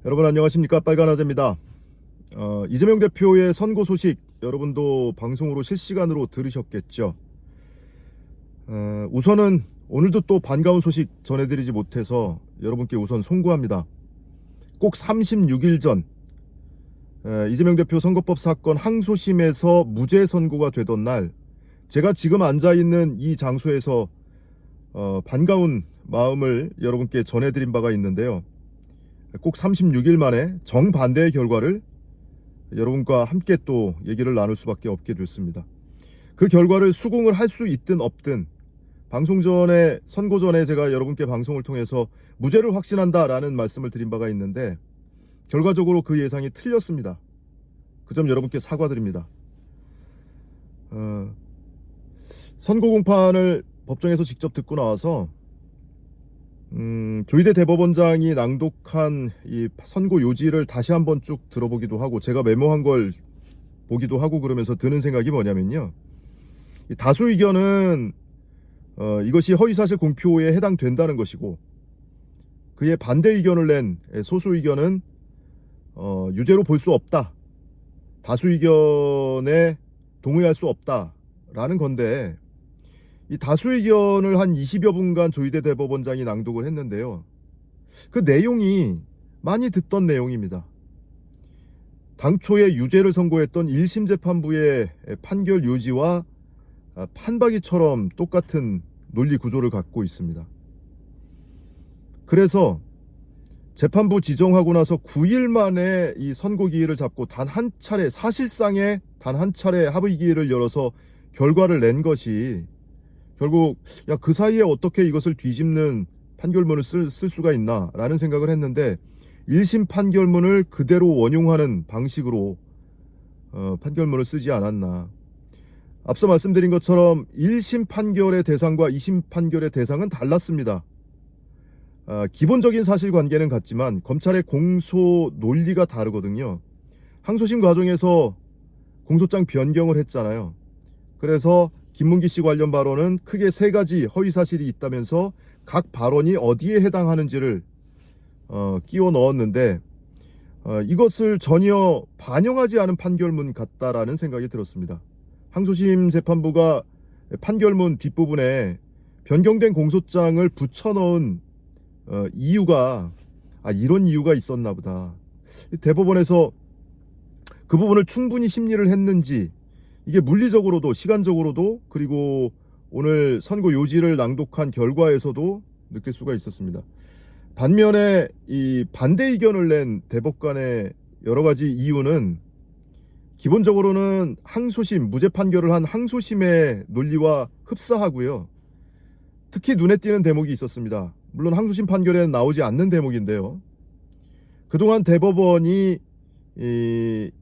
여러분 안녕하십니까, 빨간아재입니다. 이재명 대표의 선고 소식 여러분도 방송으로 실시간으로 들으셨겠죠. 우선은 오늘도 또 반가운 소식 전해드리지 못해서 여러분께 우선 송구합니다. 꼭 36일 전 이재명 대표 선거법 사건 항소심에서 무죄 선고가 되던 날, 제가 지금 앉아있는 이 장소에서 반가운 마음을 여러분께 전해드린 바가 있는데요. 꼭 36일 만에 정반대의 결과를 여러분과 함께 또 얘기를 나눌 수밖에 없게 됐습니다. 그 결과를 수긍을 할 수 있든 없든, 방송 전에, 선고 전에 제가 여러분께 방송을 통해서 무죄를 확신한다라는 말씀을 드린 바가 있는데, 결과적으로 그 예상이 틀렸습니다. 그 점 여러분께 사과드립니다. 선고 공판을 법정에서 직접 듣고 나와서 조희대 대법원장이 낭독한 이 선고 요지를 다시 한번 쭉 들어보기도 하고, 제가 메모한 걸 보기도 하고, 그러면서 드는 생각이 뭐냐면요, 이 다수 의견은 이것이 허위사실 공표에 해당된다는 것이고, 그의 반대 의견을 낸 소수 의견은 유죄로 볼 수 없다, 다수 의견에 동의할 수 없다라는 건데, 이 다수 의견을 한 20여 분간 조희대 대법원장이 낭독을 했는데요. 그 내용이 많이 듣던 내용입니다. 당초에 유죄를 선고했던 1심 재판부의 판결 요지와 판박이처럼 똑같은 논리 구조를 갖고 있습니다. 그래서 재판부 지정하고 나서 9일 만에 이 선고 기일을 잡고 단 한 차례, 사실상의 단 한 차례 합의 기일을 열어서 결과를 낸 것이, 결국 그 사이에 어떻게 이것을 뒤집는 판결문을 쓸 수가 있나 라는 생각을 했는데, 1심 판결문을 그대로 원용하는 방식으로 판결문을 쓰지 않았나. 앞서 말씀드린 것처럼 1심 판결의 대상과 2심 판결의 대상은 달랐습니다. 기본적인 사실관계는 같지만 검찰의 공소 논리가 다르거든요. 항소심 과정에서 공소장 변경을 했잖아요. 그래서 김문기 씨 관련 발언은 크게 3가지 허위사실이 있다면서 각 발언이 어디에 해당하는지를 끼워 넣었는데, 이것을 전혀 반영하지 않은 판결문 같다라는 생각이 들었습니다. 항소심 재판부가 판결문 뒷부분에 변경된 공소장을 붙여넣은 이유가, 이런 이유가 있었나 보다. 대법원에서 그 부분을 충분히 심리를 했는지, 이게 물리적으로도 시간적으로도, 그리고 오늘 선고 요지를 낭독한 결과에서도 느낄 수가 있었습니다. 반면에 이 반대 의견을 낸 대법관의 여러 가지 이유는 기본적으로는 항소심, 무죄 판결을 한 항소심의 논리와 흡사하고요. 특히 눈에 띄는 대목이 있었습니다. 물론 항소심 판결에는 나오지 않는 대목인데요. 그동안 대법원이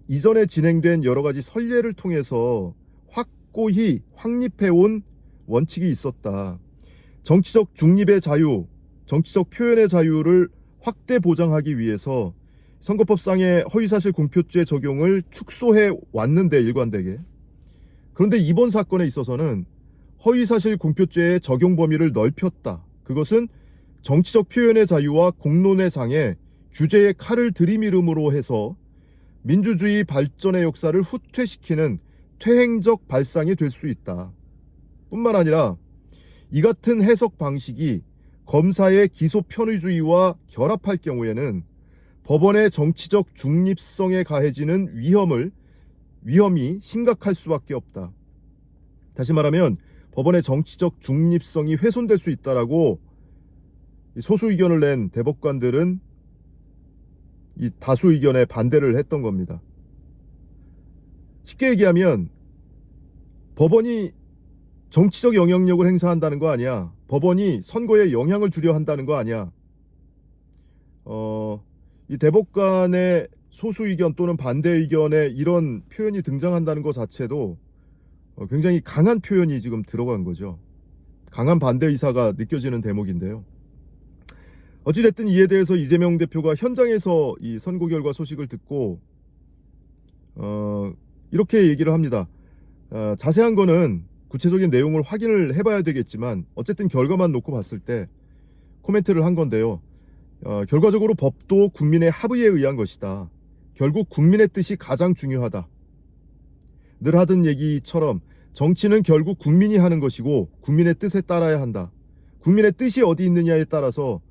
이전에 진행된 여러 가지 선례를 통해서 확고히 확립해온 원칙이 있었다. 정치적 중립의 자유, 정치적 표현의 자유를 확대 보장하기 위해서 선거법상의 허위사실 공표죄 적용을 축소해 왔는데, 일관되게. 그런데 이번 사건에 있어서는 허위사실 공표죄의 적용 범위를 넓혔다. 그것은 정치적 표현의 자유와 공론의 장에 규제의 칼을 들이밀음으로 해서 민주주의 발전의 역사를 후퇴시키는 퇴행적 발상이 될 수 있다. 뿐만 아니라 이 같은 해석 방식이 검사의 기소 편의주의와 결합할 경우에는 법원의 정치적 중립성에 가해지는 위험이 심각할 수밖에 없다. 다시 말하면 법원의 정치적 중립성이 훼손될 수 있다라고 소수 의견을 낸 대법관들은 이 다수 의견에 반대를 했던 겁니다. 쉽게 얘기하면 법원이 정치적 영향력을 행사한다는 거 아니야. 법원이 선거에 영향을 주려 한다는 거 아니야. 이 대법관의 소수 의견 또는 반대 의견에 이런 표현이 등장한다는 것 자체도 굉장히 강한 표현이 지금 들어간 거죠. 강한 반대 의사가 느껴지는 대목인데요. 어찌됐든 이에 대해서 이재명 대표가 현장에서 이 선고 결과 소식을 듣고 이렇게 얘기를 합니다. 자세한 거는 구체적인 내용을 확인을 해봐야 되겠지만 어쨌든 결과만 놓고 봤을 때 코멘트를 한 건데요. 결과적으로 법도 국민의 합의에 의한 것이다. 결국 국민의 뜻이 가장 중요하다. 늘 하던 얘기처럼 정치는 결국 국민이 하는 것이고 국민의 뜻에 따라야 한다. 국민의 뜻이 어디 있느냐에 따라서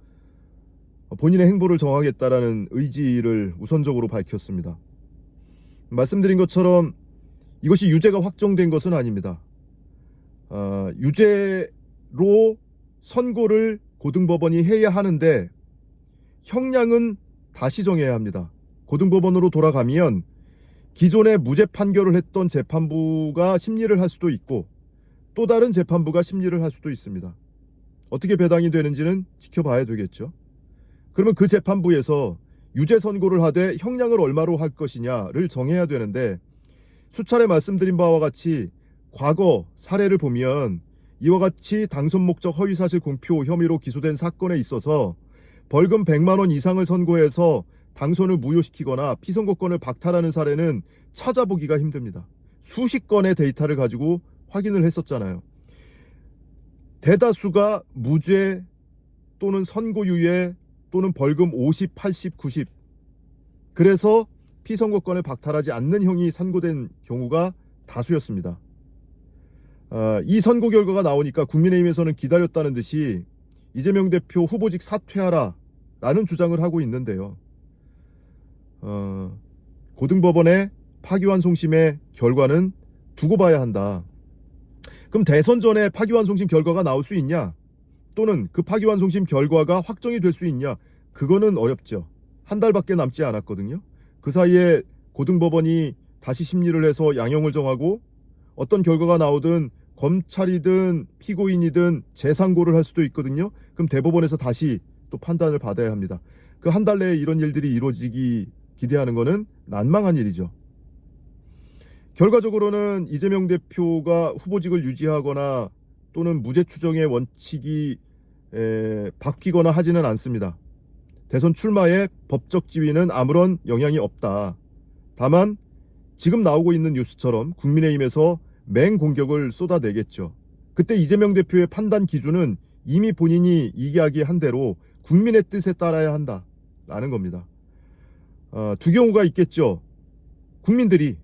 본인의 행보를 정하겠다라는 의지를 우선적으로 밝혔습니다. 말씀드린 것처럼 이것이 유죄가 확정된 것은 아닙니다. 유죄로 선고를 고등법원이 해야 하는데 형량은 다시 정해야 합니다. 고등법원으로 돌아가면 기존에 무죄 판결을 했던 재판부가 심리를 할 수도 있고 또 다른 재판부가 심리를 할 수도 있습니다. 어떻게 배당이 되는지는 지켜봐야 되겠죠. 그러면 그 재판부에서 유죄 선고를 하되 형량을 얼마로 할 것이냐를 정해야 되는데 수차례 말씀드린 바와 같이 과거 사례를 보면 이와 같이 당선 목적 허위사실 공표 혐의로 기소된 사건에 있어서 벌금 100만 원 이상을 선고해서 당선을 무효시키거나 피선거권을 박탈하는 사례는 찾아보기가 힘듭니다. 수십 건의 데이터를 가지고 확인을 했었잖아요. 대다수가 무죄 또는 선고유예 또는 벌금 50, 80, 90 그래서 피선거권을 박탈하지 않는 형이 선고된 경우가 다수였습니다. 이 선고 결과가 나오니까 국민의힘에서는 기다렸다는 듯이 이재명 대표 후보직 사퇴하라 라는 주장을 하고 있는데요. 고등법원의 파기환송심의 결과는 두고 봐야 한다. 그럼 대선 전에 파기환송심 결과가 나올 수 있냐? 또는 그 파기환송심 결과가 확정이 될 수 있냐? 그거는 어렵죠. 한 달밖에 남지 않았거든요. 그 사이에 고등법원이 다시 심리를 해서 양형을 정하고 어떤 결과가 나오든 검찰이든 피고인이든 재상고를 할 수도 있거든요. 그럼 대법원에서 다시 또 판단을 받아야 합니다. 그 한 달 내에 이런 일들이 이루어지기 기대하는 것은 난망한 일이죠. 결과적으로는 이재명 대표가 후보직을 유지하거나 또는 무죄 추정의 원칙이 바뀌거나 하지는 않습니다. 대선 출마의 법적 지위는 아무런 영향이 없다. 다만 지금 나오고 있는 뉴스처럼 국민의힘에서 맹공격을 쏟아내겠죠. 그때 이재명 대표의 판단 기준은 이미 본인이 이야기한 대로 국민의 뜻에 따라야 한다라는 겁니다. 두 경우가 있겠죠. 국민들이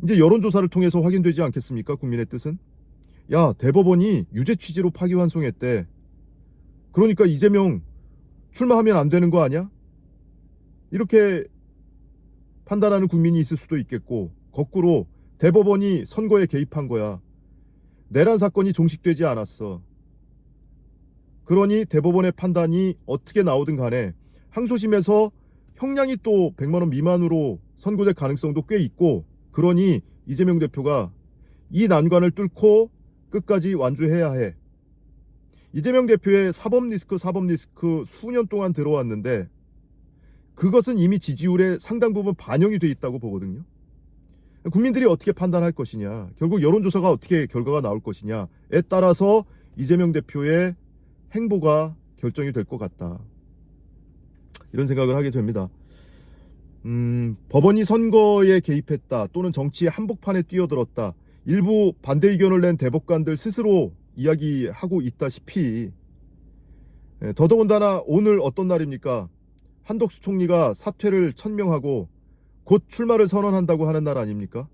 이제 여론조사를 통해서 확인되지 않겠습니까? 국민의 뜻은. 야, 대법원이 유죄 취지로 파기환송했대. 그러니까 이재명 출마하면 안 되는 거 아니야? 이렇게 판단하는 국민이 있을 수도 있겠고 거꾸로 대법원이 선거에 개입한 거야. 내란 사건이 종식되지 않았어. 그러니 대법원의 판단이 어떻게 나오든 간에 항소심에서 형량이 또 100만 원 미만으로 선고될 가능성도 꽤 있고 그러니 이재명 대표가 이 난관을 뚫고 끝까지 완주해야 해. 이재명 대표의 사법 리스크 수년 동안 들어왔는데 그것은 이미 지지율에 상당 부분 반영이 돼 있다고 보거든요. 국민들이 어떻게 판단할 것이냐, 결국 여론조사가 어떻게 결과가 나올 것이냐에 따라서 이재명 대표의 행보가 결정이 될 것 같다. 이런 생각을 하게 됩니다. 법원이 선거에 개입했다 또는 정치의 한복판에 뛰어들었다. 일부 반대 의견을 낸 대법관들 스스로 이야기하고 있다시피 더더군다나 오늘 어떤 날입니까? 한덕수 총리가 사퇴를 천명하고 곧 출마를 선언한다고 하는 날 아닙니까?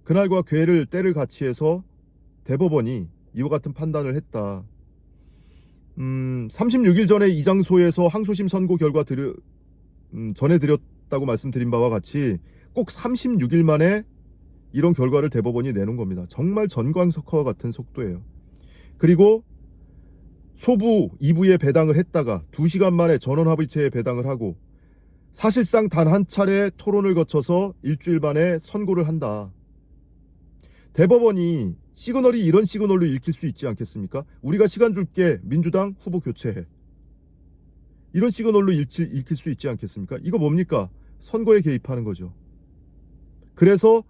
그날과 궤를 때를 같이 해서 대법원이 이와 같은 판단을 했다. 36일 전에 이 장소에서 항소심 선고 결과 전해드렸다고 말씀드린 바와 같이 꼭 36일 만에 이런 결과를 대법원이 내놓은 겁니다. 정말 전광석화와 같은 속도예요. 그리고 소부 2부에 배당을 했다가 2시간 만에 전원합의체에 배당을 하고 사실상 단 한 차례 토론을 거쳐서 일주일 만에 선고를 한다. 대법원이 시그널이 이런 시그널로 읽힐 수 있지 않겠습니까? 우리가 시간 줄게, 민주당 후보 교체해. 이런 시그널로 읽힐 수 있지 않겠습니까? 이거 뭡니까? 선거에 개입하는 거죠. 그래서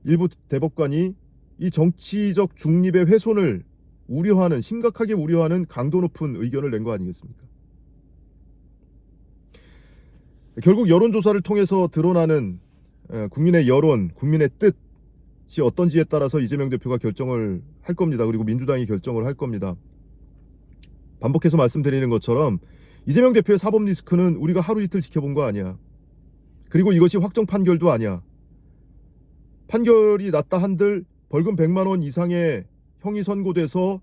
일부 대법관이 이 정치적 중립의 훼손을 심각하게 우려하는 강도 높은 의견을 낸 거 아니겠습니까? 결국 여론조사를 통해서 드러나는 국민의 여론, 국민의 뜻이 어떤지에 따라서 이재명 대표가 결정을 할 겁니다. 그리고 민주당이 결정을 할 겁니다. 반복해서 말씀드리는 것처럼 이재명 대표의 사법 리스크는 우리가 하루 이틀 지켜본 거 아니야. 그리고 이것이 확정 판결도 아니야. 판결이 났다 한들 벌금 100만 원 이상의 형이 선고돼서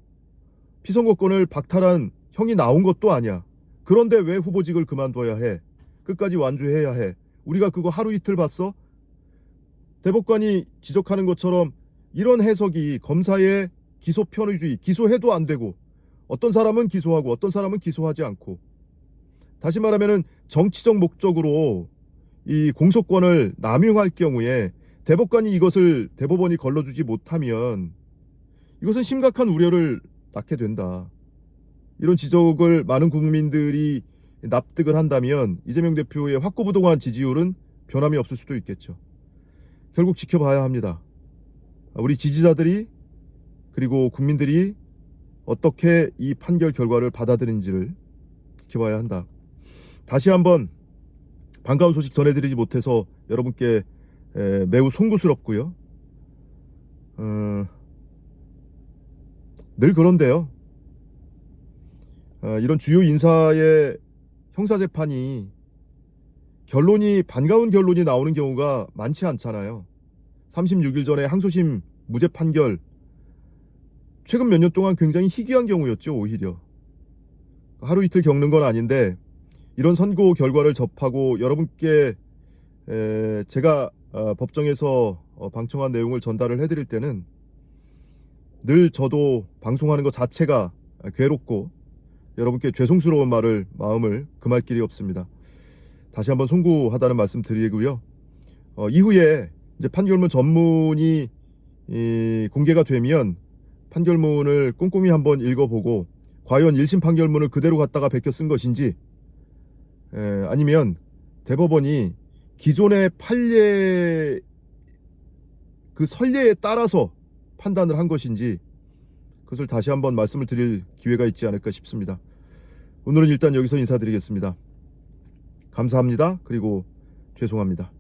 피선거권을 박탈한 형이 나온 것도 아니야. 그런데 왜 후보직을 그만둬야 해? 끝까지 완주해야 해. 우리가 그거 하루 이틀 봤어? 대법관이 지적하는 것처럼 이런 해석이 검사의 기소 편의주의, 기소해도 안 되고 어떤 사람은 기소하고 어떤 사람은 기소하지 않고, 다시 말하면 정치적 목적으로 이 공소권을 남용할 경우에 대법관이 이것을 대법원이 걸러주지 못하면 이것은 심각한 우려를 낳게 된다. 이런 지적을 많은 국민들이 납득을 한다면 이재명 대표의 확고부동한 지지율은 변함이 없을 수도 있겠죠. 결국 지켜봐야 합니다. 우리 지지자들이 그리고 국민들이 어떻게 이 판결 결과를 받아들인지를 지켜봐야 한다. 다시 한번 반가운 소식 전해드리지 못해서 여러분께 매우 송구스럽고요. 늘 그런데요. 이런 주요 인사의 형사재판이 반가운 결론이 나오는 경우가 많지 않잖아요. 36일 전에 항소심 무죄 판결, 최근 몇 년 동안 굉장히 희귀한 경우였죠. 오히려 하루 이틀 겪는 건 아닌데, 이런 선고 결과를 접하고 여러분께 제가 법정에서 방청한 내용을 전달을 해드릴 때는 늘 저도 방송하는 것 자체가 괴롭고 여러분께 죄송스러운 마음을 금할 길이 없습니다. 다시 한번 송구하다는 말씀 드리고요. 이후에 이제 판결문 전문이 공개가 되면 판결문을 꼼꼼히 한번 읽어보고 과연 1심 판결문을 그대로 갖다가 베껴 쓴 것인지, 아니면 대법원이 기존의 판례 그 선례에 따라서 판단을 한 것인지, 그것을 다시 한번 말씀을 드릴 기회가 있지 않을까 싶습니다. 오늘은 일단 여기서 인사드리겠습니다. 감사합니다. 그리고 죄송합니다.